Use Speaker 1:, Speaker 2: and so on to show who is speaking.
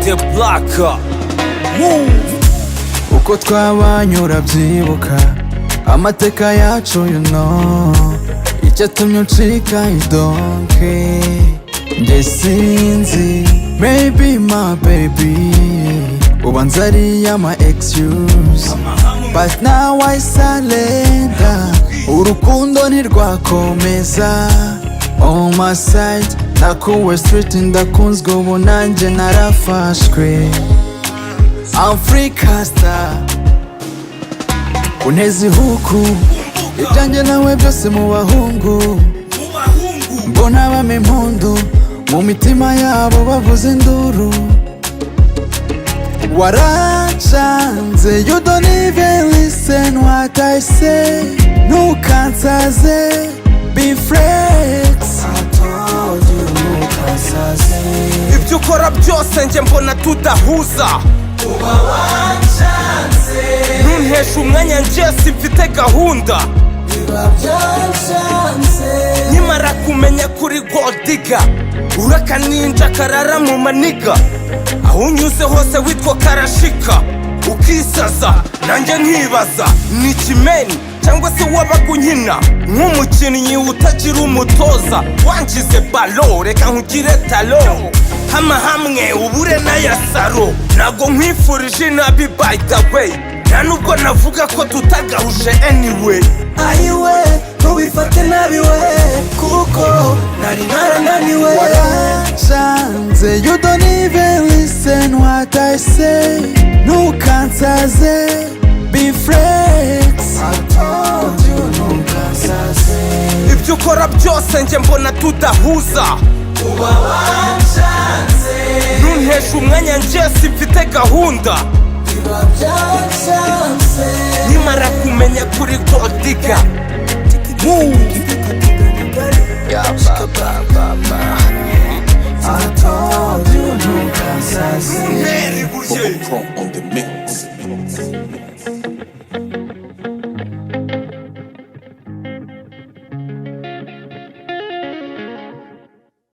Speaker 1: thebuck.
Speaker 2: Uko twabanye urabyibuka amateka yacu you know icyatumye uncika idonke njye sinzi maybe my baby ubanza ari ama excuse but now I surrender urukundo ntirwakomeza on my side nakuwe street ndakunzwe ubu nanjye narafashwe I'm free caster uneze ihuku ibyanjye nawe byose mu bahungu mbona bama impundu mu mitima yabo bavuza induru waracanze you don't even listen what I say ntukansaze be flex I told you ntukansaze
Speaker 1: ibyo ukora byose njye mbona tudahuza
Speaker 2: uba wancanze
Speaker 1: ntunteshe umwanya njye simfite gahunda
Speaker 2: biba byancanze
Speaker 1: nkimara kumenya kuri gold digger urakaninja karara mu maniga aho unyuze hose witwa karashika ukisaza nanjye nkibaza ni kimeni cyangwa se wabaga unkina nk'umukinnyi utagira umutoza wangize balo reka nkugire talo hama hamwe ubure n'aya saro ntabwo nkwifurije nabi by the way nta nubwo navuga ko tutagahuje anyway
Speaker 2: ayiwe ntubifate nabi we kuko nari narananiwe waracanze you don't even listen what I say ntukansaze be flex I told you ntukansaze
Speaker 1: ibyo ukora byose njye mbona tudahuza
Speaker 2: uba wancanze
Speaker 1: ntunteshe umwanya njye simfite gahunda
Speaker 2: biba byancanze
Speaker 1: nkimara kumenya kuri gold digger
Speaker 2: ya ba ba ba